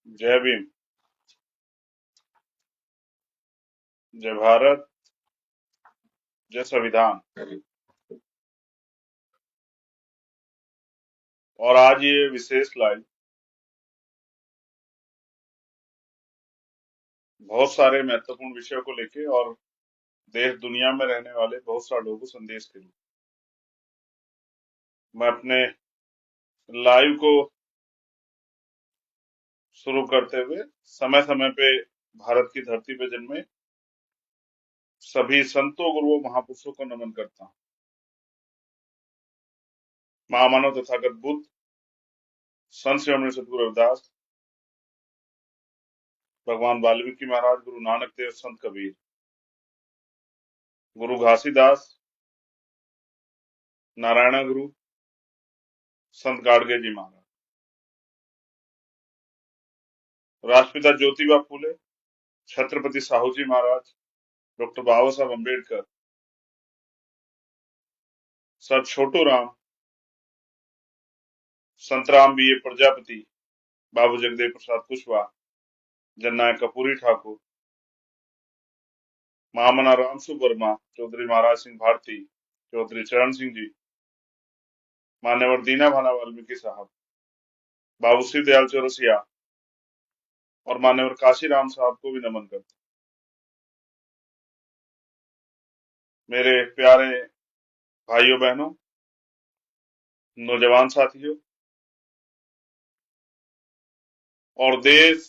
जय भीम। जय भारत। जय संविधान। और आज ये विशेष लाइव बहुत सारे महत्वपूर्ण विषयों को लेके और देश दुनिया में रहने वाले बहुत सारे लोगों को संदेश के लिए मैं अपने लाइव को शुरू करते हुए समय समय पे भारत की धरती पे जन्मे सभी संतों गुरुओं महापुरुषों को नमन करता हूँ। महामानव तथागत बुद्ध, संत शिरोमणि सद्गुरु रविदास, भगवान वाल्मीकि महाराज, गुरु नानक देव, संत कबीर, गुरु घासीदास, नारायण गुरु, संत गाडगे जी महाराज, राष्ट्रपिता ज्योतिबा फूले, छत्रपति साहू जी महाराज, डॉक्टर बाबा साहब अम्बेडकर, सर छोटू राम, संतराम बी ए प्रजापति, बाबू जगदेव प्रसाद कुशवाहा, जननायक कपूरी ठाकुर, महामना राम वर्मा, चौधरी महाराज सिंह भारती, चौधरी चरण सिंह जी, मान्यवर दीना भाना वाल्मीकि साहब, बाबू श्री दयाल चौरसिया और मान्यवर काशी राम साहब को भी नमन करते। मेरे प्यारे भाइयों बहनों, नौजवान साथियों और देश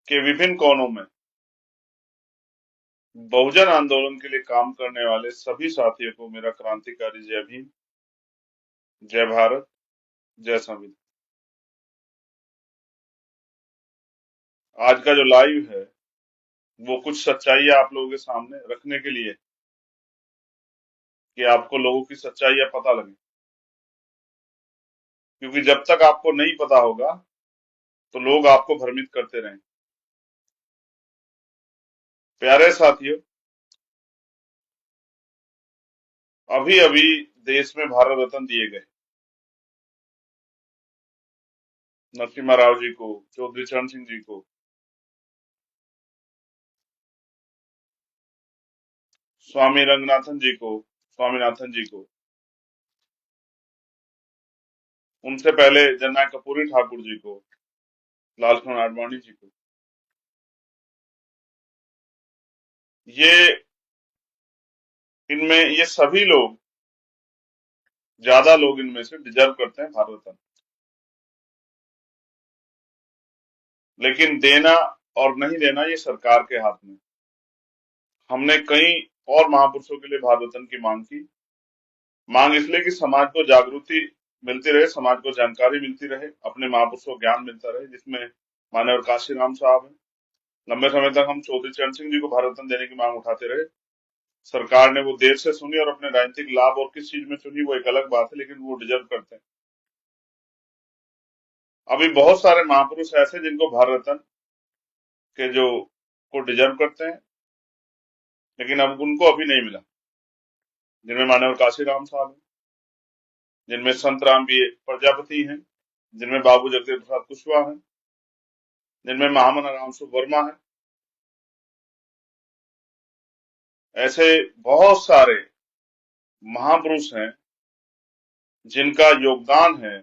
के विभिन्न कोनों में बहुजन आंदोलन के लिए काम करने वाले सभी साथियों को मेरा क्रांतिकारी जय भीम, जय भारत, जय संविधान। आज का जो लाइव है वो कुछ सच्चाई आप लोगों के सामने रखने के लिए कि आपको लोगों की सच्चाइयां पता लगे, क्योंकि जब तक आपको नहीं पता होगा तो लोग आपको भ्रमित करते रहेंगे। प्यारे साथियों, अभी अभी देश में भारत रत्न दिए गए नरसिम्हा राव जी को, चौधरी चरण सिंह जी को, स्वामी रंगनाथन जी को, स्वामीनाथन जी को, उनसे पहले जननायक कपूरी ठाकुर जी को, लालकृष्ण आडवाणी जी को। ये इनमें ये सभी लोग, ज्यादा लोग इनमें से डिजर्व करते हैं भारत रत्न, लेकिन देना और नहीं देना ये सरकार के हाथ में। हमने कई और महापुरुषों के लिए भारत रत्न की मांग की। मांग इसलिए कि समाज को जागृति मिलती रहे, समाज को जानकारी मिलती रहे, अपने महापुरुषों को ज्ञान मिलता रहे, जिसमें माननीय काशी राम साहब हैं। लंबे समय तक हम चौधरी चरण सिंह जी को भारत रत्न देने की मांग उठाते रहे। सरकार ने वो देर से सुनी और अपने राजनीतिक लाभ और किस चीज में सुनी वो एक अलग बात है, लेकिन वो डिजर्व करते हैं। अभी बहुत सारे महापुरुष ऐसे जिनको भारत रत्न के जो को डिजर्व करते हैं, लेकिन अब उनको अभी नहीं मिला, जिनमें माननीय काशी राम साहब हैं, जिनमें संत राम बी प्रजापति हैं, जिनमें बाबू जगदेव प्रसाद कुशवाहा हैं, जिनमें महामना राम वर्मा है। ऐसे बहुत सारे महापुरुष हैं जिनका योगदान है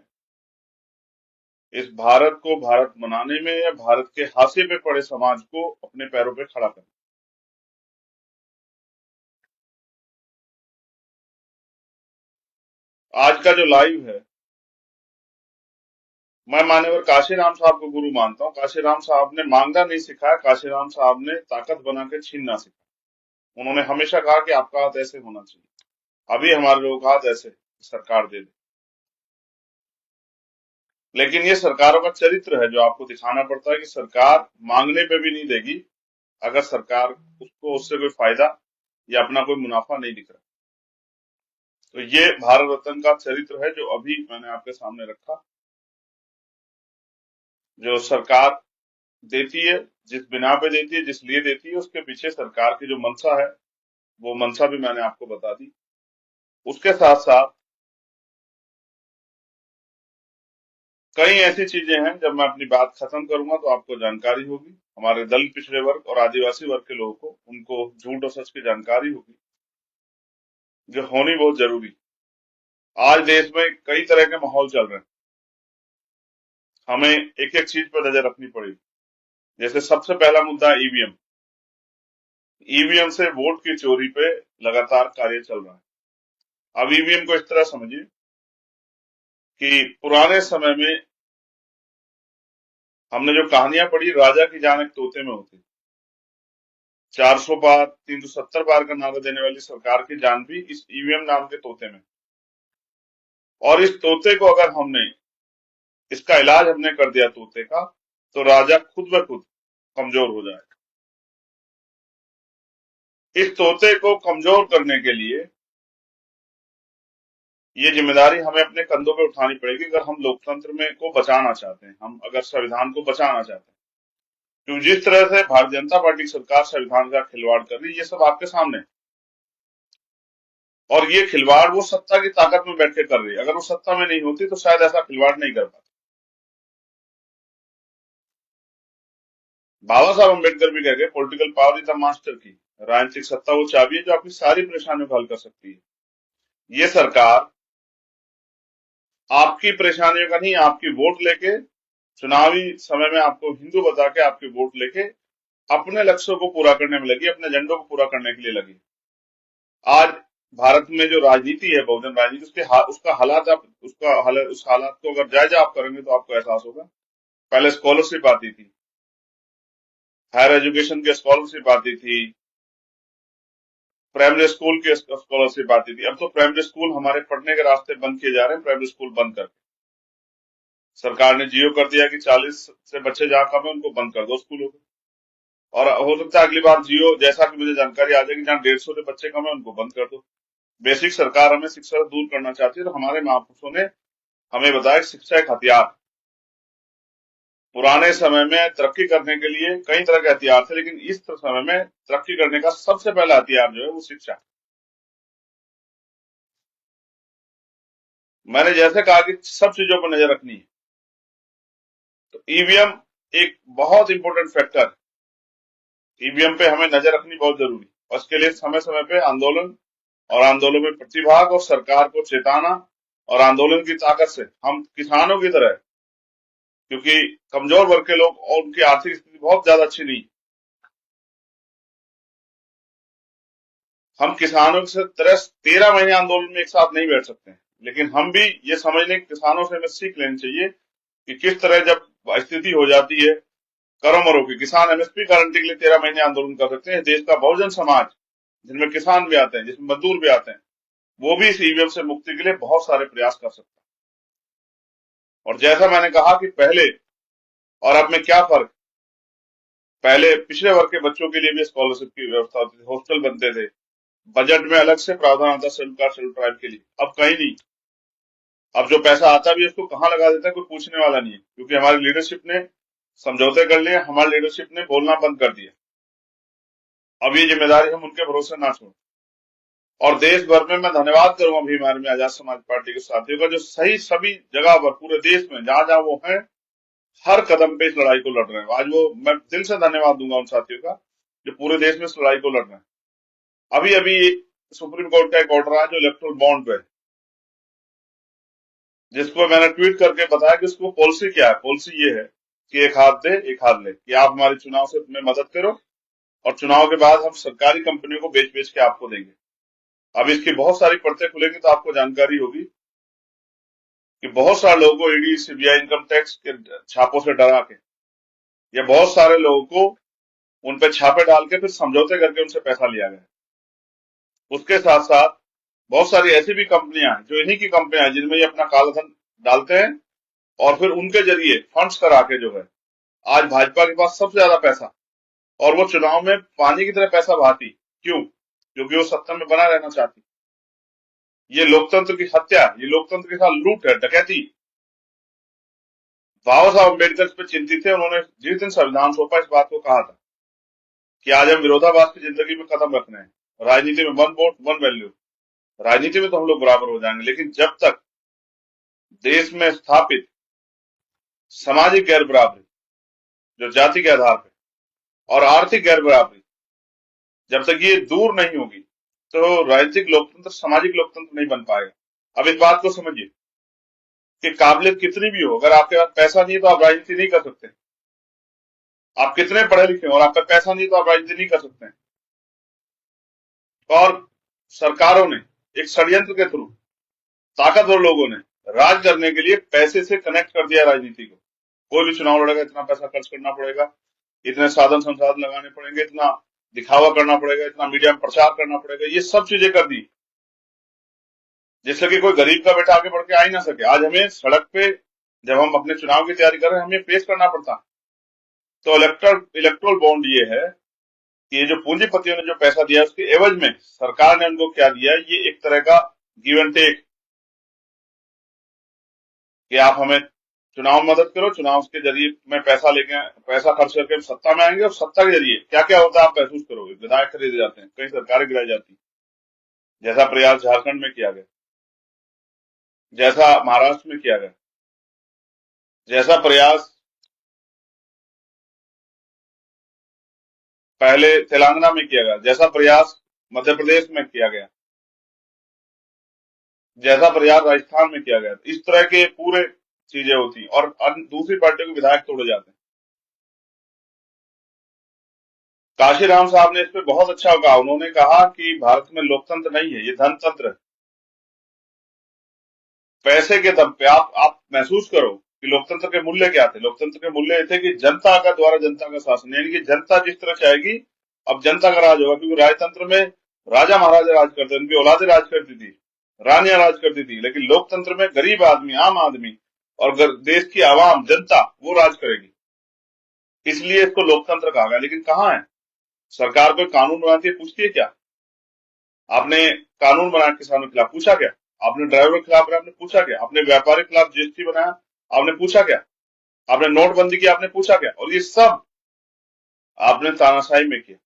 इस भारत को भारत बनाने में या भारत के हाशिए पे पड़े समाज को अपने पैरों पे खड़ा करने। आज का जो लाइव है, मैं मान्यवर काशीराम साहब को गुरु मानता हूँ। काशीराम साहब ने मांगना नहीं सिखाया, काशीराम साहब ने ताकत बना के छीनना सिखाया। उन्होंने हमेशा कहा कि आपका हाथ ऐसे होना चाहिए। अभी हमारे लोग हाथ ऐसे सरकार दे दे, लेकिन ये सरकारों का चरित्र है जो आपको दिखाना पड़ता है कि सरकार मांगने पे भी नहीं देगी अगर सरकार उसको उससे कोई फायदा या अपना कोई मुनाफा नहीं दिख रहा। तो ये भारत रत्न का चरित्र है जो अभी मैंने आपके सामने रखा। जो सरकार देती है, जिस बिना पे देती है, जिस लिए देती है, उसके पीछे सरकार की जो मंशा है वो मंशा भी मैंने आपको बता दी। उसके साथ साथ कई ऐसी चीजें हैं, जब मैं अपनी बात खत्म करूंगा तो आपको जानकारी होगी। हमारे दलित पिछड़े वर्ग और आदिवासी वर्ग के लोगों को, उनको झूठ और सच की जानकारी होगी, जो होनी बहुत जरूरी। आज देश में कई तरह के माहौल चल रहे हैं, हमें एक एक चीज पर नजर रखनी पड़ेगी। जैसे सबसे पहला मुद्दा ईवीएम। ईवीएम से वोट की चोरी पे लगातार कार्य चल रहा है। अब ईवीएम को इस तरह समझिए कि पुराने समय में हमने जो कहानियां पढ़ी, राजा की जान एक तोते में होती। 400 पार 370 पार का नारा देने वाली सरकार की जान भी इस ईवीएम नाम के तोते में। और इस तोते को अगर हमने, इसका इलाज हमने कर दिया तोते का, तो राजा खुद ब खुद कमजोर हो जाएगा। इस तोते को कमजोर करने के लिए ये जिम्मेदारी हमें अपने कंधों पे उठानी पड़ेगी, अगर हम लोकतंत्र में को बचाना चाहते हैं, हम अगर संविधान को बचाना चाहते हैं। क्योंकि जिस तरह से भारतीय जनता पार्टी की सरकार संविधान का खिलवाड़ कर रही है, ये सब आपके सामने है। और ये खिलवाड़ वो सत्ता की ताकत में बैठ के कर रही है। अगर वो सत्ता में नहीं होती तो शायद ऐसा खिलवाड़ नहीं कर पाती। बाबा साहब अम्बेडकर भी कह गए, political power is the master की। राजनीतिक सत्ता वो चाबी है जो आपकी सारी परेशानियों को हल कर सकती है। ये सरकार आपकी परेशानियों का नहीं, आपकी वोट लेके, चुनावी समय में आपको हिंदू बता के आपके वोट लेके अपने लक्ष्यों को पूरा करने में लगी, अपने एजेंडों को पूरा करने के लिए लगी। आज भारत में जो राजनीति है, बहुजन राजनीति, उसका हालात आप उस हालात को अगर जायजा आप करेंगे तो आपको एहसास होगा। पहले स्कॉलरशिप आती थी, हायर एजुकेशन की स्कॉलरशिप आती थी, प्राइमरी स्कूल की स्कॉलरशिप आती थी। अब तो प्राइमरी स्कूल हमारे पढ़ने के रास्ते बंद किए जा रहे हैं, प्राइमरी स्कूल बंद करके सरकार ने जियो कर दिया कि 40 से बच्चे जहां कम है उनको बंद कर दो स्कूलों को। और हो सकता है अगली बार जियो, जैसा कि मुझे जानकारी आ जाएगी, जहां 150 से बच्चे कम है उनको बंद कर दो। बेसिक सरकार हमें शिक्षा से दूर करना चाहती है। तो हमारे महापुरुषों ने हमें बताया शिक्षा एक हथियार। पुराने समय में तरक्की करने के लिए कई तरह के हथियार थे, लेकिन इस समय में तरक्की करने का सबसे पहला हथियार जो है वो शिक्षा। मैंने जैसे कहा कि सब चीजों पर नजर रखनी है, तो ईवीएम एक बहुत इंपॉर्टेंट फैक्टर। ईवीएम पे हमें नजर रखनी बहुत जरूरी, और इसके लिए समय समय पे आंदोलन और आंदोलन में प्रतिभाग और सरकार को चेताना, और आंदोलन की ताकत से हम किसानों की तरह, क्योंकि कमजोर वर्ग के लोग और उनकी आर्थिक स्थिति बहुत ज्यादा अच्छी नहीं, हम किसानों से तरह 13 महीने आंदोलन में एक साथ नहीं बैठ सकते हैं। लेकिन हम भी ये समझने, किसानों से हमें सीख लेनी चाहिए कि किस तरह जब स्थिति हो जाती है कर्म मरो की, किसान एमएसपी गारंटी के लिए 13 महीने आंदोलन कर सकते हैं। देश का बहुजन समाज, जिनमें किसान भी आते हैं, जिसमें मजदूर भी आते हैं, वो भी इस ईवीएम से मुक्ति के लिए बहुत सारे प्रयास कर सकते हैं। और जैसा मैंने कहा कि पहले और अब में क्या फर्क, पहले पिछड़े वर्ग के बच्चों के लिए भी स्कॉलरशिप की व्यवस्था होती थी, हॉस्टल बनते थे, बजट में अलग से प्रावधान आता शेड्यूल कास्ट शेड्यूल ट्राइब के लिए। अब कहीं नहीं। अब जो पैसा आता भी है उसको कहाँ लगा देता है कोई पूछने वाला नहीं है, क्योंकि हमारी लीडरशिप ने समझौते कर लिए, हमारी लीडरशिप ने बोलना बंद कर दिया। अब ये जिम्मेदारी हम उनके भरोसे ना छोड़। और देश भर में मैं धन्यवाद करूंगा भीम आर्मी आजाद समाज पार्टी के साथियों का, जो सही सभी जगह पर पूरे देश में जहां जहां वो हैं, हर कदम पे इस लड़ाई को लड़ रहे हैं। आज वो, मैं दिल से धन्यवाद दूंगा उन साथियों का जो पूरे देश में इस लड़ाई को लड़ रहे हैं। अभी अभी सुप्रीम कोर्ट का एक ऑर्डर आया जो इलेक्ट्रल बॉन्ड पे है, जिसको मैंने ट्वीट करके बताया कि उसको पॉलिसी क्या है। पॉलिसी ये है कि एक हाथ दे एक हाथ ले, कि आप हमारे चुनाव से में मदद करो, और चुनाव के बाद हम सरकारी कंपनियों को बेच बेच के आपको देंगे। अब इसकी बहुत सारी परतें खुलेंगी तो आपको जानकारी होगी कि बहुत सारे लोगों को ईडी सीबीआई इनकम टैक्स के छापों से डरा के, या बहुत सारे लोगों को उन पे छापे डाल के फिर समझौते करके उनसे पैसा लिया गया। उसके साथ साथ बहुत सारी ऐसी भी कंपनियां हैं जो इन्हीं की कंपनियां हैं, जिनमें ये अपना काला धन डालते हैं, और फिर उनके जरिए फंड्स करा के जो है, आज भाजपा के पास सबसे ज्यादा पैसा, और वो चुनाव में पानी की तरह पैसा बहाती। क्यों? क्योंकि वो सत्ता में बना रहना चाहती। ये लोकतंत्र की हत्या, ये लोकतंत्र के साथ लूट है, डकैती। बाबा साहब अम्बेडकर इस पर चिंतित थे। उन्होंने जिस दिन संविधान सौंपा इस बात को कहा था कि आज हम विरोधाभास की जिंदगी में कदम रखने हैं। राजनीति में वन वोट वन वैल्यू, राजनीति में तो हम लोग बराबर हो जाएंगे, लेकिन जब तक देश में स्थापित सामाजिक गैर बराबरी जो जाति के आधार पे, और आर्थिक गैर बराबरी, जब तक ये दूर नहीं होगी तो राजनीतिक लोकतंत्र, सामाजिक लोकतंत्र नहीं बन पाएगा। अब इस बात को समझिए कि काबिलियत कितनी भी हो, अगर आपके पास पैसा नहीं है तो आप राजनीति नहीं कर सकते। आप कितने पढ़े लिखे हो और आपका पैसा नहीं तो आप राजनीति नहीं कर सकते। और सरकारों ने एक षड्यंत्र के थ्रू, ताकतवर लोगों ने राज करने के लिए पैसे से कनेक्ट कर दिया राजनीति को। कोई भी चुनाव लड़ेगा, इतना पैसा खर्च करना पड़ेगा, इतने साधन संसाधन लगाने पड़ेंगे, इतना दिखावा करना पड़ेगा, इतना मीडिया में प्रचार करना पड़ेगा, ये सब चीजें कर दी जिससे कि कोई गरीब का बेटा आगे बढ़ के आ ही ना सके। आज हमें सड़क पे जब हम अपने चुनाव की तैयारी कर रहे हैं, हमें पेश करना पड़ता। तो इलेक्ट्रोल बॉन्ड ये है कि ये जो पूंजीपतियों ने जो पैसा दिया उसके एवज में सरकार ने उनको क्या दिया, ये एक तरह का गिव एंड टेक, कि आप हमें चुनाव में मदद करो, चुनाव के जरिए में पैसा लेके, पैसा खर्च करके हम सत्ता में आएंगे, और सत्ता के जरिए क्या क्या होता है आप महसूस करोगे। विधायक खरीदे जाते हैं, कई सरकारें गिराई जाती, जैसा प्रयास झारखंड में किया गया, जैसा महाराष्ट्र में किया गया, जैसा प्रयास पहले तेलंगाना में किया गया, जैसा प्रयास मध्य प्रदेश में किया गया, जैसा प्रयास राजस्थान में किया गया, इस तरह के पूरे चीजें होती और दूसरी पार्टी के विधायक तोड़े जाते हैं। काशीराम साहब ने इस पे बहुत अच्छा कहा। उन्होंने कहा कि भारत में लोकतंत्र नहीं है, ये धनतंत्र है। पैसे के दम पे आप महसूस करो कि लोकतंत्र के मूल्य क्या थे। लोकतंत्र के मूल्य थे कि जनता का द्वारा जनता का शासन, यानी कि जनता जिस तरह चाहेगी अब जनता का राज होगा। क्योंकि राजतंत्र में राजा महाराजा राज करते, उनकी औलादें राज करती थी, रानियां राज करती थी, लेकिन लोकतंत्र में गरीब आदमी, आम आदमी और देश की आवाम, जनता, वो राज करेगी। इसलिए इसको लोकतंत्र कहा गया। लेकिन कहाँ है सरकार? कोई कानून बनाती है, पूछती है क्या? आपने कानून बनाया किसानों के खिलाफ, पूछा क्या? आपने ड्राइवर के खिलाफ बनाया, आपने पूछा क्या? आपने व्यापारी के खिलाफ जीएसटी बनाया, आपने पूछा क्या? आपने नोटबंदी की, आपने पूछा क्या? और ये सब आपने तानाशाही में किया।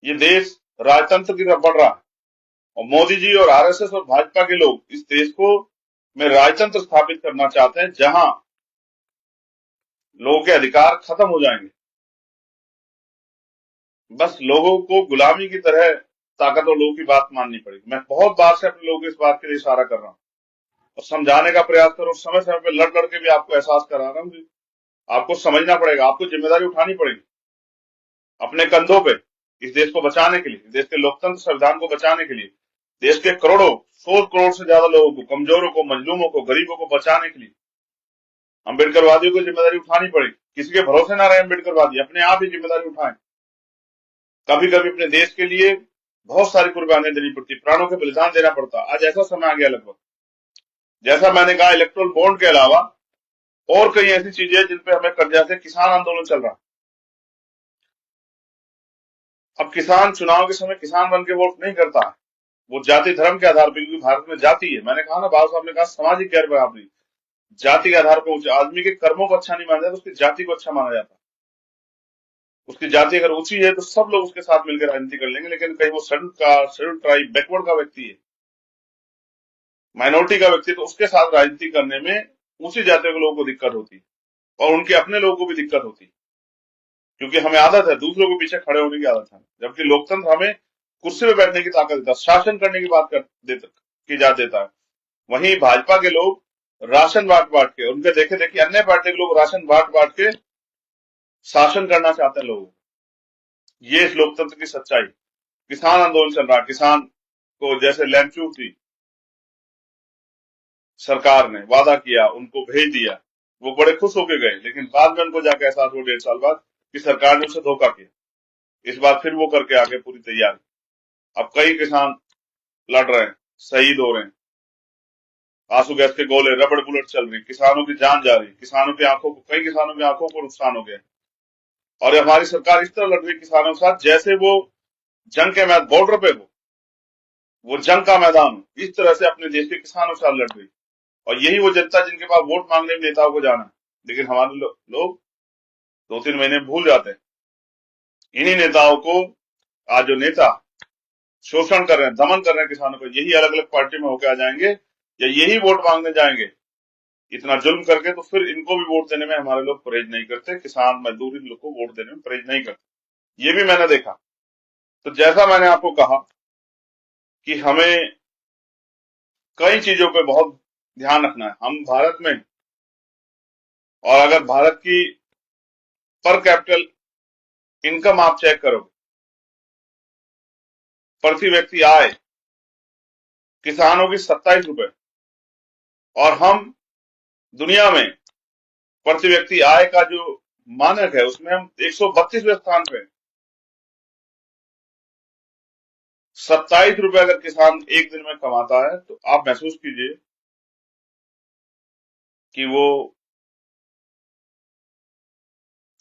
ये देश राजतंत्र की तरफ बढ़ रहा है, और मोदी जी और आरएसएस और भाजपा के लोग इस देश को में राजतंत्र स्थापित करना चाहते हैं, जहां लोगों के अधिकार खत्म हो जाएंगे। बस लोगों को गुलामी की तरह ताकतवर लोगों की बात माननी पड़ेगी। मैं बहुत बार से अपने लोगों को इस बात के लिए इशारा कर रहा हूं और समझाने का प्रयास कर रहा हूं, समय समय पे लड़ लड़ के भी आपको एहसास करा रहा हूं कि आपको समझना पड़ेगा, आपको जिम्मेदारी उठानी पड़ेगी अपने कंधों पे, इस देश को बचाने के लिए, इस देश के लोकतंत्र संविधान को बचाने के लिए, देश के करोड़ों, 100 करोड़ से ज्यादा लोगों को, कमजोरों को, मजलूमों को, गरीबों को बचाने के लिए अम्बेडकरवादियों को जिम्मेदारी उठानी पड़ेगी। किसी के भरोसे ना रहे अम्बेडकरवादी, अपने आप ही जिम्मेदारी उठाएं। कभी कभी अपने देश के लिए बहुत सारी कुर्बानियां देनी पड़ती, प्राणों के बलिदान देना पड़ता। आज ऐसा समय आ गया लगभग, जैसा मैंने कहा, इलेक्ट्रोल बॉन्ड के अलावा और कई ऐसी चीजें जिन पे हमें कर्जा से किसान आंदोलन चल रहा है। अब किसान चुनाव के समय किसान बन के वोट नहीं करता है, वो जाति धर्म के आधार पर, क्योंकि भारत में जाति है। मैंने कहा ना, बाबा साहब ने कहा सामाजिक गैर बराबरी, जाति के आधार पर आदमी के कर्मों को अच्छा नहीं माना जाता, उसकी जाति को अच्छा माना जाता। उसकी जाति अगर ऊंची है तो सब लोग उसके साथ मिलकर राजनीति कर लेंगे, लेकिन कहीं वो शेड्यूल ट्राइब, बैकवर्ड का व्यक्ति है, माइनॉरिटी का व्यक्ति, तो उसके साथ राजनीति करने में ऊंची जाति के लोगों को दिक्कत होती है और उनके अपने लोगों को भी दिक्कत होती है, क्योंकि हमें आदत है दूसरों के पीछे खड़े होने की आदत है। जबकि लोकतंत्र हमें कुर्सी पे बैठने की ताकत देता है, शासन करने की बात की जा देता है। वहीं भाजपा के लोग राशन बांट बांट के, उनके देखे देखे अन्य पार्टी के लोग राशन बांट बांट के शासन करना चाहते हैं लोगों को। ये इस लोकतंत्र की सच्चाई। किसान आंदोलन चल रहा है, किसान को जैसे लैंड छूट थी, सरकार ने वादा किया, उनको भेज दिया, वो बड़े खुश होके गए, लेकिन बाद में उनको जाके एहसास हुआ 1.5 साल बाद कि सरकार ने उसे धोखा किया। इस बार फिर वो करके आगे पूरी तैयारी। अब कई किसान लड़ रहे हैं, शहीद हो रहे हैं, आंसू गैस के गोले, रबड़ बुलेट चल रही, किसानों की जान जा रही, किसानों की आंखों को, कई किसानों की आंखों को नुकसान हो गया। और हमारी सरकार इस तरह लड़ रही किसानों के साथ जैसे वो जंग के मैदान, बॉर्डर पे हो, वो जंग का मैदान हो, इस तरह से अपने देश के किसानों के साथ लड़ रही। और यही वो जनता जिनके पास वोट मांगने में नेताओं को जाना है। लेकिन हमारे लोग 2-3 महीने भूल जाते हैं इन्हीं नेताओं को। आज जो नेता शोषण कर रहे हैं, दमन कर रहे हैं किसानों को, यही अलग अलग पार्टी में होकर आ जाएंगे या यही वोट मांगने जाएंगे इतना जुल्म करके, तो फिर इनको भी वोट देने में हमारे लोग परहेज नहीं करते, किसान मजदूर इन लोग को वोट देने में परहेज नहीं करते। ये भी मैंने देखा। तो जैसा मैंने आपको कहा कि हमें कई चीजों पे बहुत ध्यान रखना है। हम भारत में, और अगर भारत की पर कैपिटल इनकम आप चेक करो, प्रति व्यक्ति आय किसानों की 27 रुपए, और हम दुनिया में प्रति व्यक्ति आय का जो मानक है उसमें हम 132वें स्थान पे। 27 रुपए अगर किसान एक दिन में कमाता है, तो आप महसूस कीजिए कि वो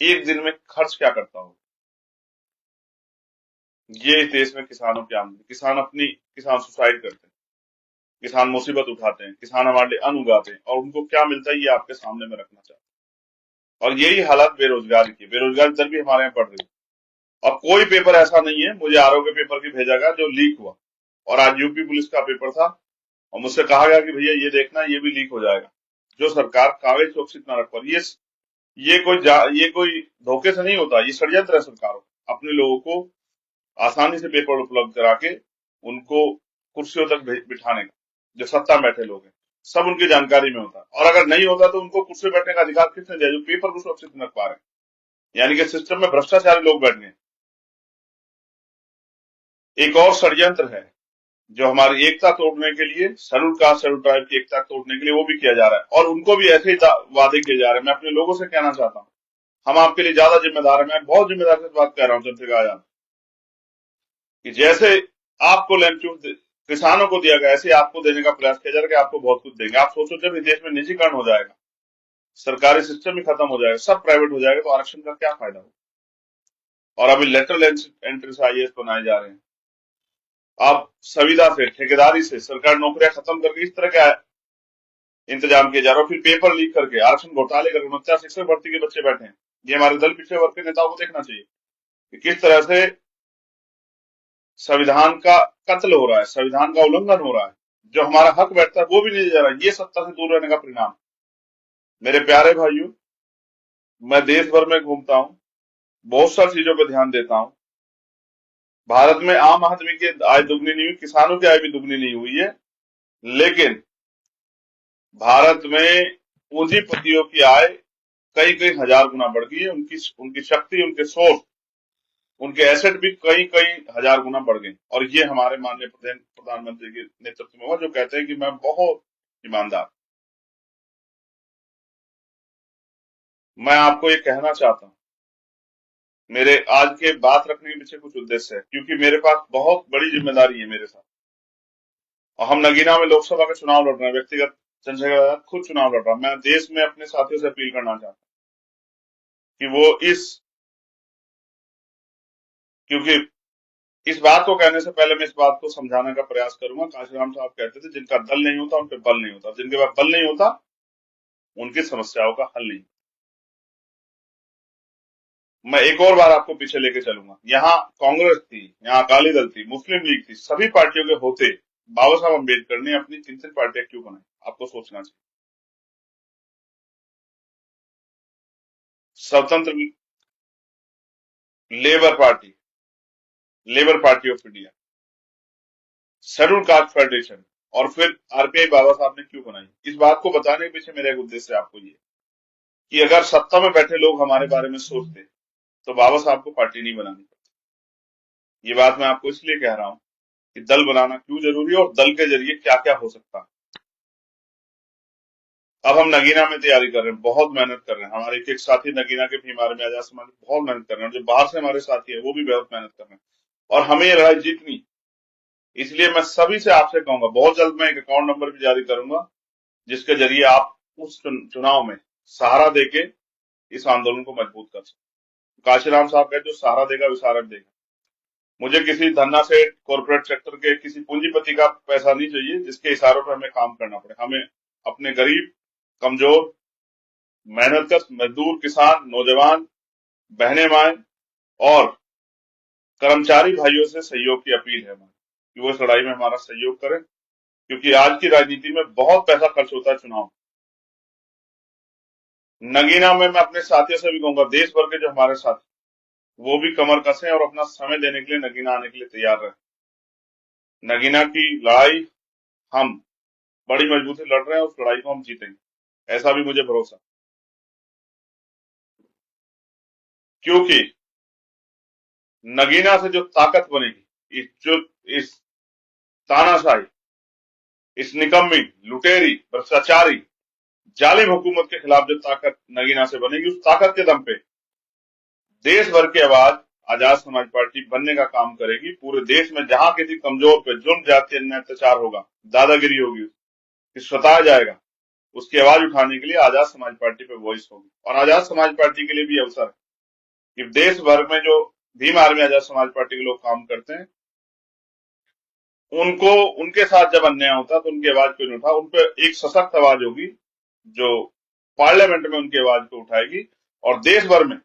एक दिन में खर्च क्या करता हो। ये इस देश में किसानों की आमदनी, किसान सुसाइड करते हैं, किसान मुसीबत उठाते हैं, किसान हमारे लिए अन्न उगाते हैं, और उनको क्या मिलता है ये आपके सामने में रखना चाहते हैं। और यही हालत बेरोजगारी की, बेरोजगारी दर भी हमारे यहाँ बढ़ रही है। और कोई पेपर ऐसा नहीं है, मुझे आरओ के पेपर की भेजा गया जो लीक हुआ, और आज यूपी पुलिस का पेपर था, और मुझसे कहा गया कि भैया ये देखना, ये भी लीक हो जाएगा। जो सरकार कागज सुरक्षित न रख पाई, ये कोई धोखे से नहीं होता, ये षड्यंत्र है सरकारों अपने लोगों को आसानी से पेपर उपलब्ध करा के उनको कुर्सियों तक बिठाने का। जो सत्ता में बैठे लोग हैं, सब उनकी जानकारी में होता है, और अगर नहीं होता तो उनको कुर्सी बैठने का अधिकार किसने दिया, जो पेपर को सुरक्षित न रख पा रहे हैं। यानी कि सिस्टम में भ्रष्टाचारी लोग बैठ गए। एक और षड्यंत्र है जो हमारी एकता तोड़ने के लिए, शेड्यूल कास्ट शेड्यूल ट्राइब की एकता तोड़ने के लिए, वो भी किया जा रहा है, और उनको भी ऐसे ही वादे किए जा रहे हैं। मैं अपने लोगों से कहना चाहता हूँ, हम आपके लिए ज्यादा जिम्मेदार है। मैं बहुत जिम्मेदारी से बात कर रहा हूँ चंद्रिका आजाद, कि जैसे आपको लैंड किसानों को दिया गया, ऐसे आपको देने का प्रयास किया जा रहा है कि आपको बहुत कुछ देंगे। आप सोचो, जब इस देश में निजीकरण हो जाएगा, सरकारी सिस्टम ही खत्म हो जाएगा, सब प्राइवेट हो जाएगा, तो आरक्षण का क्या फायदा होगा। और अभी लेटरल एंट्री से आईएएस बनाए जा रहे हैं। अब संविदा से, ठेकेदारी से सरकारी नौकरियां खत्म करके इस तरह का इंतजाम किया जा रहा है। फिर पेपर लीक करके, आरक्षण घोटाले करके 49 भर्ती के बच्चे बैठे हैं। ये हमारे दल पिछड़े वर्ग के नेताओं को देखना चाहिए कि किस तरह से संविधान का कत्ल हो रहा है, संविधान का उल्लंघन हो रहा है। जो हमारा हक बैठता है वो भी नहीं दिया जा रहा है। ये सत्ता से दूर रहने का परिणाम। मेरे प्यारे भाइयों, मैं देश भर में घूमता हूँ, बहुत सारी चीजों पर ध्यान देता हूँ। भारत में आम आदमी की आय दुगनी नहीं हुई, किसानों की आय भी दुगनी नहीं हुई है, लेकिन भारत में पूंजीपतियों की आय कई कई हजार गुना बढ़ गई है। उनकी उनकी शक्ति, उनके सोर्स, उनके एसेट भी कई कई हजार गुना बढ़ गए। और ये हमारे माननीय प्रधानमंत्री के नेतृत्व में हुआ, जो कहते हैं कि मैं बहुत ईमानदार। मैं आपको ये कहना चाहता हूँ, मेरे आज के बात रखने के पीछे कुछ उद्देश्य है, क्योंकि मेरे पास बहुत बड़ी जिम्मेदारी है मेरे साथ। और हम नगीना में लोकसभा का चुनाव लड़ रहे हैं, व्यक्तिगत चंद्रशेखर खुद चुनाव लड़ रहा है। मैं देश में अपने साथियों से अपील करना चाहता हूँ कि वो क्योंकि इस बात को कहने से पहले मैं इस बात को समझाने का प्रयास करूंगा। काशीराम साहब कहते थे, जिनका दल नहीं होता उन पे बल नहीं होता, जिनके पास बल नहीं होता उनकी समस्याओं का हल नहीं। मैं एक और बार आपको पीछे लेके चलूंगा। यहाँ कांग्रेस थी, यहाँ अकाली दल थी, मुस्लिम लीग थी, सभी पार्टियों के होते बाबा साहब अम्बेडकर ने अपनी 3 पार्टियां क्यों बनाई? आपको सोचना चाहिए। स्वतंत्र labour party, labour party of India, schedule caste federation, और फिर आरपीआई बाबा साहब ने क्यों बनाई? इस बात को बताने के पीछे मेरा एक उद्देश्य है आपको ये, कि अगर सत्ता में बैठे लोग हमारे बारे में सोचते तो बाबा साहब को पार्टी नहीं बनानी पड़ती। ये बात मैं आपको इसलिए कह रहा हूं कि दल बनाना क्यों जरूरी है, और दल के जरिए क्या क्या हो सकता है। अब हम नगीना में तैयारी कर रहे हैं, बहुत मेहनत कर रहे हैं। हमारे एक साथी नगीना के भी, हमारे में आजाद समाज बहुत मेहनत कर रहे हैं, जो बाहर से हमारे साथी है वो भी बहुत मेहनत कर रहे हैं, और हमें ये लड़ाई जीतनी। इसलिए मैं सभी से आपसे कहूंगा, बहुत जल्द मैं एक अकाउंट नंबर भी जारी करूंगा, जिसके जरिए आप उस चुनाव में सहारा देके इस आंदोलन को मजबूत कर सकते। काशीराम साहब कहते, जो सहारा देगा विसारक देगा। मुझे किसी धन्ना से, कॉर्पोरेट सेक्टर के किसी पूंजीपति का पैसा नहीं चाहिए जिसके इशारों पर हमें काम करना पड़े। हमें अपने गरीब, कमजोर, मेहनतकश मजदूर, किसान, नौजवान, बहने माए और कर्मचारी भाइयों से सहयोग की अपील है हमारी, कि वो इस लड़ाई में हमारा सहयोग करें। क्योंकि आज की राजनीति में बहुत पैसा खर्च होता है चुनाव, नगीना में मैं अपने साथियों से भी कहूंगा, देश भर के जो हमारे साथी, वो भी कमर कसें और अपना समय देने के लिए नगीना आने के लिए तैयार रहे। नगीना की लड़ाई हम बड़ी मजबूती लड़ रहे हैं, उस लड़ाई को हम जीतेंगे, ऐसा भी मुझे भरोसा। क्योंकि नगीना से जो ताकत बनेगी, इस तानाशाही, इस निकम्मी, लुटेरी, भ्रष्टाचारी, जालिम हुकूमत के खिलाफ जो ताकत नगीना से बनेगी, उस ताकत के दम पे देश भर की आवाज आजाद समाज पार्टी बनने का काम करेगी। पूरे देश में जहां किसी कमजोर पे जुल्म, जाति, अन्याय, अत्याचार होगा, दादागिरी होगी, सताया जाएगा, उसकी आवाज उठाने के लिए आजाद समाज पार्टी पे वॉइस होगी। और आजाद समाज पार्टी के लिए भी अवसर है कि देश भर में जो भीम आर्मी आजाद समाज पार्टी के लोग काम करते हैं, उनको, उनके साथ जब अन्याय होता है तो उनकी आवाज कोई नहीं उठा, उन पर एक सशक्त आवाज होगी जो पार्लियामेंट में उनकी आवाज को उठाएगी। और देश भर में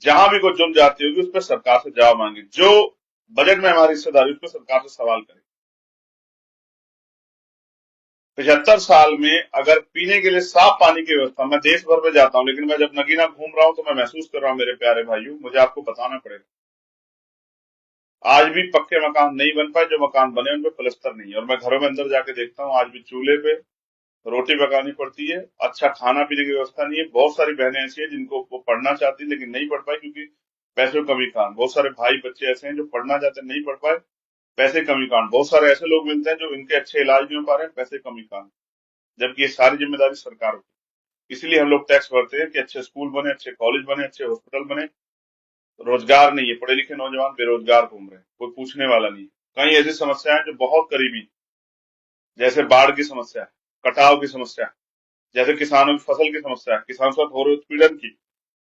जहां भी कोई जुर्म जाती होगी, उस पर सरकार से जवाब मांगे, जो बजट में हमारी हिस्सेदारी, उस पर सरकार से सवाल करें। 75 साल में अगर पीने के लिए साफ पानी की व्यवस्था, मैं देश भर में जाता हूं, लेकिन मैं जब नगीना घूम रहा हूं तो मैं महसूस कर रहा हूं, मेरे प्यारे भाइयों, मुझे आपको बताना पड़ेगा, आज भी पक्के मकान नहीं बन पाए, जो मकान बने उनपे प्लस्तर नहीं है। और मैं घरों में अंदर जाके देखता हूँ, आज भी चूल्हे पे रोटी पकानी पड़ती है, अच्छा खाना पीने की व्यवस्था नहीं है। बहुत सारी बहनें ऐसी हैं जिनको वो पढ़ना चाहती है लेकिन नहीं पढ़ पाई, क्योंकि पैसों की कमी के कारण। बहुत सारे भाई बच्चे ऐसे हैं जो पढ़ना चाहते हैं, नहीं पढ़ पाए, पैसे कमी के कारण। बहुत सारे ऐसे लोग मिलते हैं जो इनके अच्छे इलाज नहीं हो पा रहे हैं, पैसे कमी के कारण, जबकि ये सारी जिम्मेदारी सरकार की। इसलिए हम लोग टैक्स भरते हैं कि अच्छे स्कूल बने, अच्छे कॉलेज बने, अच्छे हॉस्पिटल बने। रोजगार नहीं है, पढ़े लिखे नौजवान बेरोजगार घूम रहे हैं, कोई पूछने वाला नहीं। कई ऐसी समस्याएं जो बहुत करीबी, जैसे बाढ़ की समस्या, कटाव की समस्या, जैसे किसानों की फसल की समस्या, किसानों के साथ हो रहे उत्पीड़न की,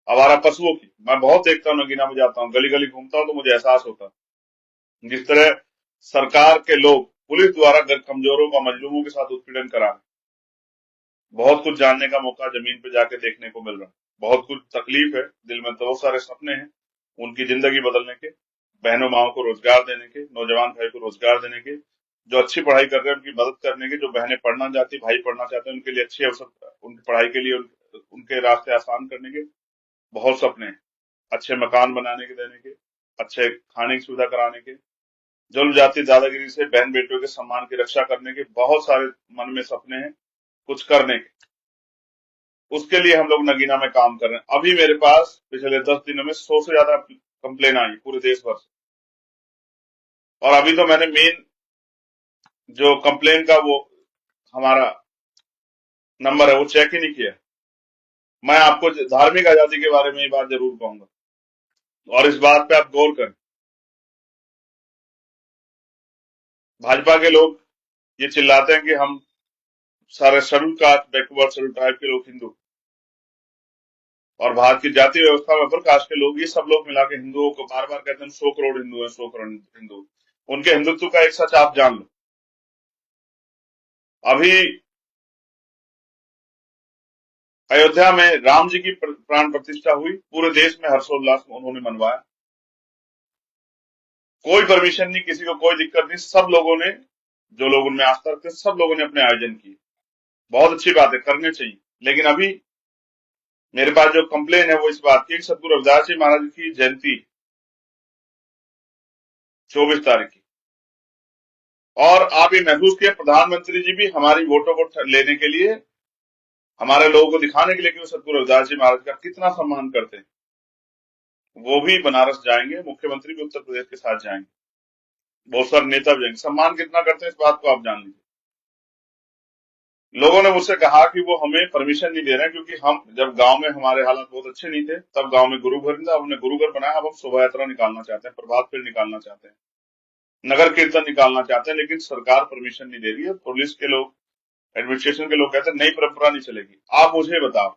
आवारा पशुओं की। मैं बहुत देखता हूँ, नगीना में जाता हूँ, गली गली घूमता हूँ तो मुझे एहसास होता है जिस तरह सरकार के लोग पुलिस द्वारा कमजोरों का, मजलूमों के साथ उत्पीड़न करा रहे। बहुत कुछ जानने का मौका जमीन पे जाके देखने को मिल रहा है। बहुत कुछ तकलीफ है दिल में, तो बहुत सारे सपने हैं उनकी जिंदगी बदलने के, बहनों माओ को रोजगार देने के, नौजवान भाई को रोजगार देने के, जो अच्छी पढ़ाई कर रहे हैं उनकी मदद करने के, जो बहनें पढ़ना चाहती, भाई पढ़ना चाहते हैं, उनके लिए अच्छे अवसर, उनकी पढ़ाई के लिए उनके रास्ते आसान करने के बहुत सपने हैं। अच्छे मकान बनाने के, देने के, अच्छे खाने की सुविधा कराने के, जुल्म जाति, दादागिरी से बहन बेटियों के सम्मान की रक्षा करने के बहुत सारे मन में सपने हैं कुछ करने के। उसके लिए हम लोग नगीना में काम कर रहे हैं। अभी मेरे पास पिछले 10 दिनों में 100 से ज्यादा कंप्लेन आई पूरे देश भर से। और अभी तो मैंने मेन जो कंप्लेन का वो हमारा नंबर है वो चेक ही नहीं किया। मैं आपको धार्मिक आजादी के बारे में ये बात जरूर कहूंगा और इस बात पे आप गौर करें। भाजपा के लोग ये चिल्लाते हैं कि हम सारे schedule caste, backward schedule tribe के लोग हिंदू, और भारत की जातीय व्यवस्था में अपर कास्ट के लोग, ये सब लोग मिला के हिंदुओं को बार बार कहते हैं 100 करोड़ हिंदू है, 100 करोड़ हिंदू। उनके हिंदुत्व का एक सच आप जान लो, अभी अयोध्या में राम जी की प्राण प्रतिष्ठा हुई, पूरे देश में हर्षोल्लास उन्होंने मनवाया, कोई परमिशन नहीं, किसी को कोई दिक्कत नहीं, सब लोगों ने, जो लोग उनमें आस्था रखते हैं, सब लोगों ने अपने आयोजन किए। बहुत अच्छी बात है, करने चाहिए। लेकिन अभी मेरे पास जो कंप्लेन है वो इस बात की, सतगुरु रविदास जी महाराज की जयंती 24 तारीख की, और आप ये महसूस किए प्रधानमंत्री जी भी हमारी वोटों को लेने के लिए, हमारे लोगों को दिखाने के लिए कि वो सतगुरु रविदास जी महाराज का कितना सम्मान करते हैं, वो भी बनारस जाएंगे, मुख्यमंत्री भी उत्तर प्रदेश के साथ जाएंगे, बहुत सारे नेता भी जाएंगे। सम्मान कितना करते हैं इस बात को आप जान लीजिए। लोगों ने मुझसे कहा कि वो हमें परमिशन नहीं दे रहे हैं, क्योंकि हम जब गांव में हमारे हालात बहुत अच्छे नहीं थे, तब गांव में गुरु घर था, हमने गुरु घर बनाया, अब हम शोभा यात्रा निकालना चाहते हैं, प्रभात फेरी निकालना चाहते हैं, नगर कीर्तन निकालना चाहते हैं, लेकिन सरकार परमिशन नहीं दे रही है। पुलिस के लोग, एडमिनिस्ट्रेशन के लोग कहते हैं नई परंपरा नहीं चलेगी। आप मुझे बताओ,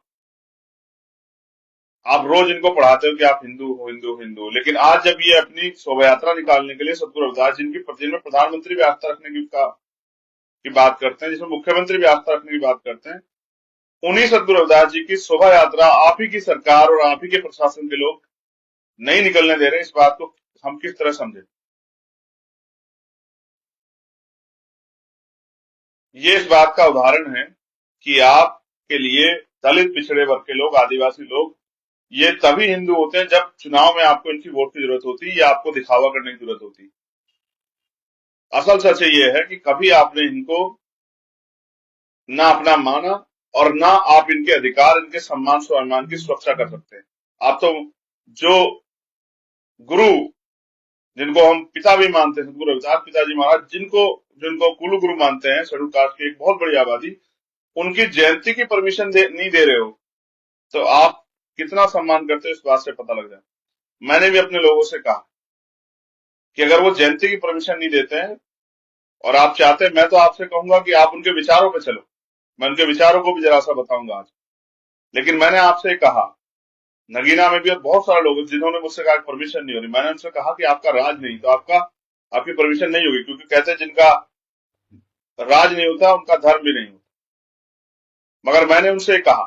आप रोज इनको पढ़ाते हो कि आप हिंदू हो, हिंदू हिंदू, लेकिन आज जब ये अपनी शोभा यात्रा निकालने के लिए सतगुरु रविदास जिनमें प्रधानमंत्री भी आस्था रखने की बात करते हैं, जिसमें मुख्यमंत्री भी आस्था रखने की बात करते हैं, उन्हीं सतगुरु रविदास जी की शोभा यात्रा आप ही की सरकार और आप ही के प्रशासन के लोग नहीं निकलने दे रहे। इस बात को हम किस तरह समझे? ये इस बात का उदाहरण है कि आपके लिए दलित पिछड़े वर्ग के लोग, आदिवासी लोग, ये तभी हिंदू होते हैं जब चुनाव में आपको इनकी वोट की जरूरत होती है या आपको दिखावा करने की जरूरत होती है। असल सच ये है कि कभी आपने इनको ना अपना माना और ना आप इनके अधिकार, इनके सम्मान स्वाभिमान की सुरक्षा कर सकते हैं। आप तो जो गुरु, जिनको हम पिता भी मानते हैं, सदगुरु रविदास पिताजी महाराज, जिनको जिनको कुल गुरु मानते हैं, शेड्यूल कास्ट की एक बहुत बड़ी आबादी, उनकी जयंती की परमिशन नहीं दे रहे हो, तो आप कितना सम्मान करते हो इस बात से पता लग जाए। मैंने भी अपने लोगों से कहा कि अगर वो जयंती की परमिशन नहीं देते हैं और आप चाहते हैं, मैं तो आपसे कहूंगा कि आप उनके विचारों पे चलो, मैं उनके विचारों को भी जरा सा बताऊंगा आज। लेकिन मैंने आपसे कहा, नगीना में भी बहुत सारे लोग जिन्होंने मुझसे कहा परमिशन नहीं हो रही, मैंने उनसे कहा कि आपका राज नहीं, तो आपकी परमिशन नहीं होगी, क्योंकि कहते हैं जिनका राज नहीं होता उनका धर्म भी नहीं होता। मगर मैंने उनसे कहा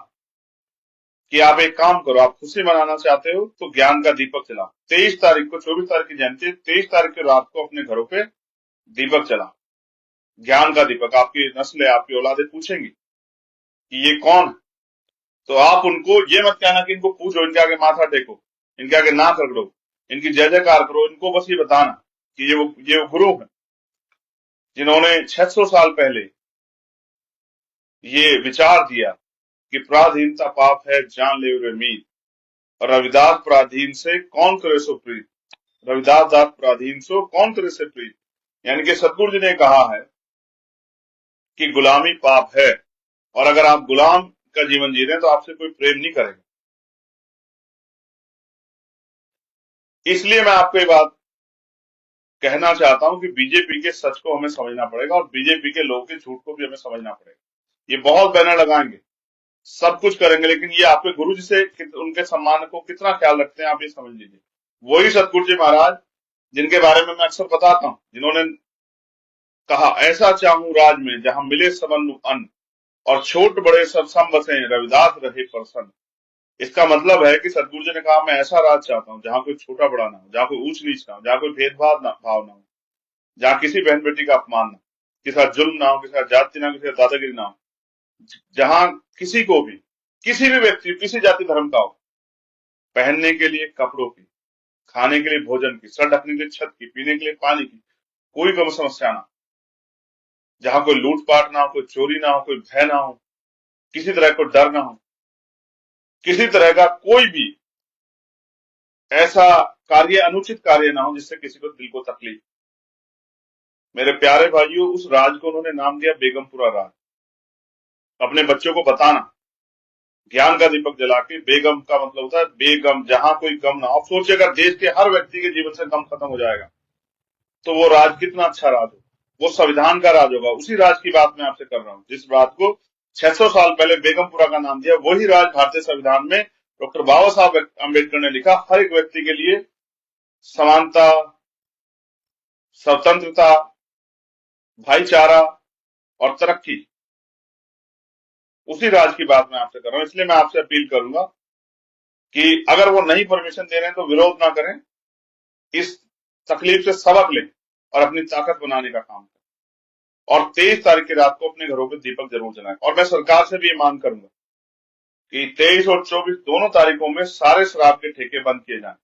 कि आप एक काम करो, आप खुशी मनाना चाहते हो तो ज्ञान का दीपक जलाओ। 23 तारीख को, 24 तारीख की जयंती, 23 तारीख की रात को अपने घरों पे दीपक जलाओ, ज्ञान का दीपक। आपकी नस्लें, आपकी औलादें पूछेंगी कि ये कौन है, तो आप उनको ये मत कहना कि इनको पूछो, इनके आगे माथा टेको, इनके आगे नाक रगड़ो, इनकी जय जयकार करो। इनको बस ये बताना कि ये वो गुरु है जिन्होंने 600 साल पहले ये विचार दिया कि पराधीनता पाप है, जान ले रे मीत, और रविदास पराधीन से कौन करे सो प्रीत, रविदास दास पराधीन सो कौन करे से प्रीत। यानी कि सतगुरु जी ने कहा है कि गुलामी पाप है, और अगर आप गुलाम का जीवन जी रहे हैं तो आपसे कोई प्रेम नहीं करेगा। इसलिए मैं आपको ये बात कहना चाहता हूं कि बीजेपी के सच को हमें समझना पड़ेगा और बीजेपी के लोगों के झूठ को भी हमें समझना पड़ेगा। ये बहुत बैनर लगाएंगे, सब कुछ करेंगे, लेकिन ये आपके गुरु जी से उनके सम्मान को कितना ख्याल रखते हैं आप ये समझ लीजिए। वही सतगुरु जी महाराज जिनके बारे में मैं अक्सर बताता हूं, जिन्होंने कहा ऐसा चाहूं राज में जहां मिले सबनु अन्न, और छोट बड़े सब सम बसे रविदास रहे प्रसन्न। इसका मतलब है कि सतगुरु जी ने कहा मैं ऐसा राज चाहता हूं जहां कोई छोटा बड़ा ना हो, जहां कोई ऊंच नीच ना हो, जहां कोई भेदभाव भाव ना हो, जहां किसी बहन बेटी का अपमान ना हो, किसी का जुल्म ना हो, किसी का जाति ना हो, किसी का दादागिरी ना हो, जहां किसी को भी, किसी भी व्यक्ति, किसी जाति धर्म का हो, पहनने के लिए कपड़ों की, खाने के लिए भोजन की, सर ढकने के लिए छत की, पीने के लिए पानी की कोई कम समस्या ना, जहां कोई लूटपाट ना हो, कोई चोरी ना हो, कोई भय ना हो, किसी तरह को डर ना हो, किसी तरह का कोई भी ऐसा कार्य, अनुचित कार्य ना हो जिससे किसी को दिल को तकलीफ। मेरे प्यारे भाइयों, उस राज को उन्होंने नाम दिया बेगमपुरा राज। अपने बच्चों को बताना, ज्ञान का दीपक जला के, बेगम का मतलब होता है बेगम, जहां कोई गम ना हो। आप सोचिए अगर देश के हर व्यक्ति के जीवन से गम खत्म हो जाएगा तो वो राज कितना अच्छा राज हो, वो संविधान का राज होगा। उसी राज की बात मैं आपसे कर रहा हूं जिस राज को 600 साल पहले बेगमपुरा का नाम दिया। वही राज भारतीय संविधान में डॉक्टर बाबा साहब अम्बेडकर ने लिखा, हर एक व्यक्ति के लिए समानता, स्वतंत्रता, भाईचारा और तरक्की। उसी राज की बात मैं आपसे कर रहा हूं। इसलिए मैं आपसे अपील करूंगा कि अगर वो नहीं परमिशन दे रहे हैं तो विरोध ना करें, इस तकलीफ से सबक लें और अपनी ताकत बनाने का काम करें, और 23 तारीख की रात को अपने घरों पे दीपक जरूर जलाएं। और मैं सरकार से भी ये मांग करूंगा कि 23 और 24 दोनों तारीखों में सारे शराब के ठेके बंद किए जाएं,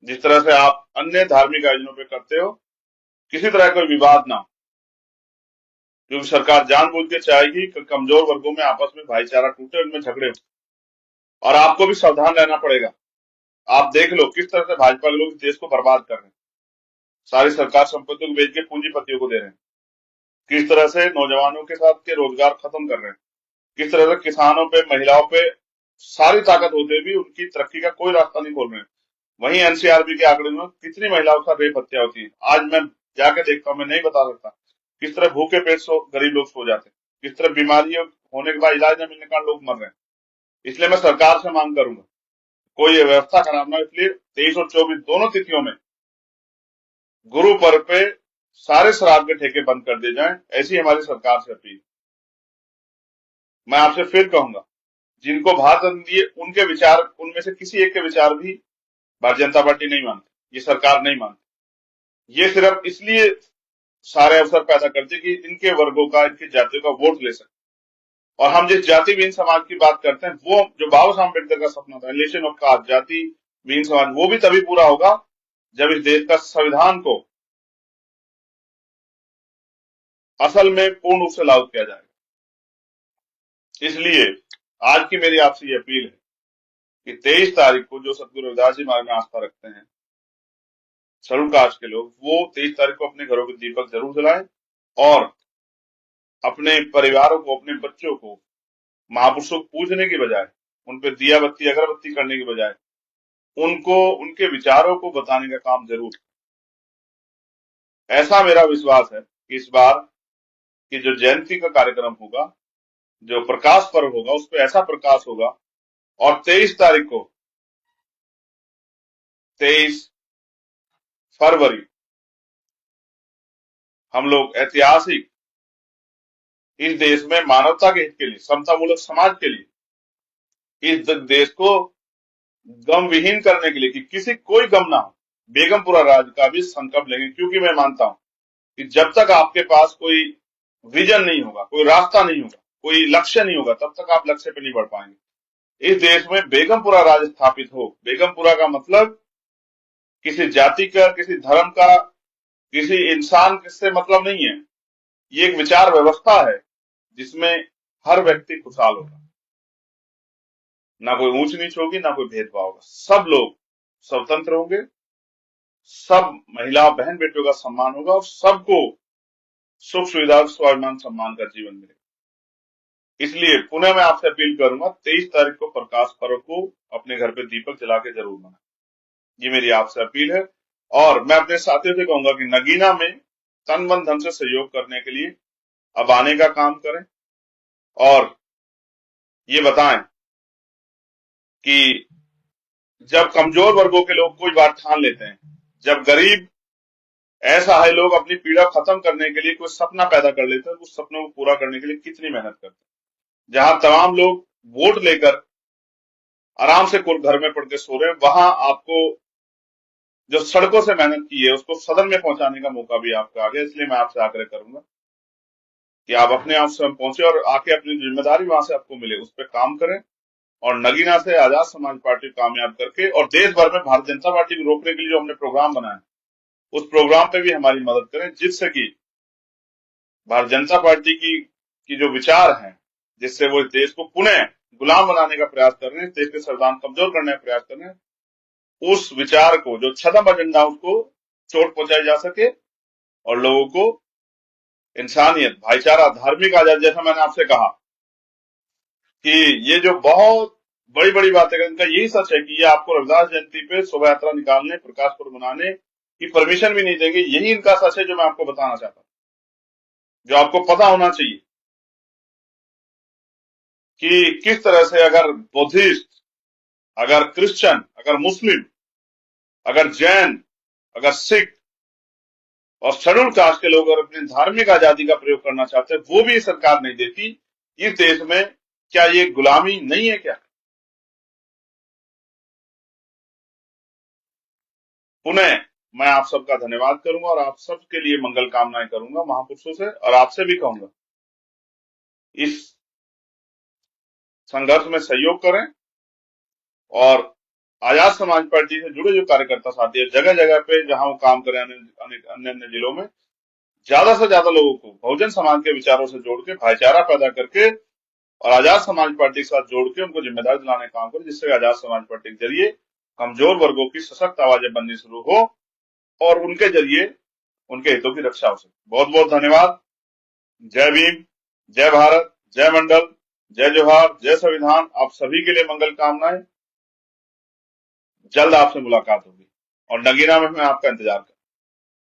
जिस तरह से आप अन्य धार्मिक आयोजनों पे करते हो। किसी तरह कोई विवाद ना हो, क्योंकि सरकार जानबूझ के चाहेगी कि कमजोर वर्गों में आपस में भाईचारा टूटे, उनमें झगड़े हो। और आपको भी सावधान रहना पड़ेगा। आप देख लो किस तरह से भाजपा के लोग देश को बर्बाद कर रहे हैं, सारी सरकार संपत्ति को बेच के पूंजीपतियों को दे रहे हैं, किस तरह से नौजवानों के साथ के रोजगार खत्म कर रहे हैं, किस तरह से किसानों पे, महिलाओं पे सारी ताकत होते भी उनकी तरक्की का कोई रास्ता नहीं खोल रहे हैं। वहीं एनसीआरबी के आंकड़े में कितनी महिलाओं का रेप हत्या होती है, आज मैं जाके देखता हूं, मैं नहीं बता सकता। किस तरह भूखे पेट गरीब लोग सो जाते हैं, किस तरह बीमारियों होने के बाद इलाज न मिलने का लोग मर रहे हैं। इसलिए मैं सरकार से मांग करूंगा कोई व्यवस्था खराब ना हो। इसलिए 23 और 24 दोनों तिथियों में गुरु पर्व पे सारे शराब के ठेके बंद कर दिए जाएं, ऐसी हमारी सरकार से अपील। मैं आपसे फिर कहूंगा, जिनको भारत दिए उनके विचार, उनमें से किसी एक के विचार भी भारतीय जनता पार्टी नहीं मानती, ये सरकार नहीं मानती। ये सिर्फ इसलिए सारे अवसर पैदा करती कि इनके वर्गों का, इनकी जातियों का वोट ले सके। और हम जिस जाति विहीन समाज की बात करते हैं, वो जो बाबा साहब अम्बेडकर का सपना था, एलिमिनेशन ऑफ कास्ट, जाति विहीन समाज, वो भी तभी पूरा होगा जब इस देश का संविधान को असल में पूर्ण रूप से लागू किया जाएगा। इसलिए आज की मेरी आपसे ये अपील है कि 23 तारीख को जो सतगुरु रविदास जी महाराज में आस्था रखते हैं, शेड्यूल कास्ट के लोग, वो 23 तारीख को अपने घरों के दीपक जरूर जलाएं और अपने परिवारों को, अपने बच्चों को महापुरुषों को पूजने की बजाय, उन पर दिया बत्ती अगरबत्ती करने की बजाय, उनको उनके विचारों को बताने का काम जरूर। ऐसा मेरा विश्वास है कि इस बार की जो जयंती का कार्यक्रम होगा, जो प्रकाश पर्व होगा, उस पर ऐसा प्रकाश होगा। और 23 तारीख को, 23 फरवरी, हम लोग ऐतिहासिक इस देश में मानवता के हित के लिए, समतामूलक समाज के लिए, इस देश को गम विहीन करने के लिए, कि किसी कोई गम ना हो, बेगमपुरा राज का भी संकल्प लेंगे। क्योंकि मैं मानता हूं कि जब तक आपके पास कोई विजन नहीं होगा, कोई रास्ता नहीं होगा, कोई लक्ष्य नहीं होगा, तब तक आप लक्ष्य पे नहीं बढ़ पाएंगे। इस देश में बेगमपुरा राज स्थापित हो। बेगमपुरा का मतलब किसी जाति का, किसी धर्म का, किसी इंसान से मतलब नहीं है। ये एक विचार व्यवस्था है जिसमें हर व्यक्ति खुशहाल होगा, ना कोई ऊंच नीच होगी, ना कोई भेदभाव होगा, सब लोग स्वतंत्र होंगे, सब महिला बहन बेटियों का सम्मान होगा और सबको सुख सुविधा, स्वाभिमान, सम्मान का जीवन मिलेगा। इसलिए पुनः मैं आपसे अपील करूंगा, 23 तारीख को प्रकाश पर्व को अपने घर पे दीपक जला के जरूर मनाएं। ये मेरी आपसे अपील है। और मैं अपने साथियों से कहूंगा कि नगीना में तन मन धन से सहयोग करने के लिए अब आने का काम करें और ये बताएं कि जब कमजोर वर्गों के लोग कोई बात ठान लेते हैं, जब गरीब ऐसा है, लोग अपनी पीड़ा खत्म करने के लिए कोई सपना पैदा कर लेते हैं, उस सपनों को पूरा करने के लिए कितनी मेहनत करते हैं। जहां तमाम लोग वोट लेकर आराम से कुल घर में पड़ के सो रहे हैं, वहां आपको जो सड़कों से मेहनत की है उसको सदन में पहुंचाने का मौका भी आपको आ गया। इसलिए मैं आपसे आग्रह करूंगा कि आप अपने आप स्वयं पहुंचे और आके अपनी जिम्मेदारी वहां से आपको मिले, उस पर काम करें और नगीना से आजाद समाज पार्टी कामयाब करके और देश भर में भारतीय जनता पार्टी को रोकने के लिए जो हमने प्रोग्राम बनाया, उस प्रोग्राम पे भी हमारी मदद करें, जिससे कि भारतीय जनता पार्टी की जो विचार हैं, जिससे वो देश को पुनः गुलाम बनाने का प्रयास कर रहे हैं, देश के संविधान कमजोर करने का प्रयास कर रहे हैं, उस विचार को, जो छद्म एजेंडा, उसको चोट पहुंचाई जा सके और लोगों को इंसानियत, भाईचारा, धार्मिक आजादी, जैसा मैंने आपसे कहा कि ये जो बहुत बड़ी बड़ी बातें, इनका यही सच है कि ये आपको रविदास जयंती पे शोभा यात्रा निकालने, प्रकाश पर्व मनाने की परमिशन भी नहीं देंगे। यही इनका सच है जो मैं आपको बताना चाहता हूं, जो आपको पता होना चाहिए कि किस तरह से अगर बुद्धिस्ट, अगर क्रिश्चियन, अगर मुस्लिम, अगर जैन, अगर सिख और शेड्यूल कास्ट के लोग अगर अपनी धार्मिक आजादी का प्रयोग करना चाहते हैं, वो भी सरकार नहीं देती इस देश में, क्या ये गुलामी नहीं है क्या? पुनः मैं आप सबका धन्यवाद करूंगा और आप सबके लिए मंगल कामनाएं करूंगा महापुरुषों से, और आपसे भी कहूंगा इस संघर्ष में सहयोग करें और आजाद समाज पार्टी से जुड़े जो कार्यकर्ता साथी है, जगह जगह पे जहां वो काम करें, अन्य अन्य जिलों में ज्यादा से ज्यादा लोगों को बहुजन समाज के विचारों से जोड़ के, भाईचारा पैदा करके और आजाद समाज पार्टी के साथ जोड़ के उनको जिम्मेदारी दिलाने का काम करें, जिससे आजाद समाज पार्टी के जरिए कमजोर वर्गों की सशक्त आवाजें बननी शुरू हो और उनके जरिए उनके हितों की रक्षा हो सके। बहुत बहुत धन्यवाद। जय भीम, जय भारत, जय मंडल, जय जोहार, जय संविधान। आप सभी के लिए मंगल कामनाएं। जल्द आपसे मुलाकात होगी और नगीना में मैं आपका इंतजार करूंगा।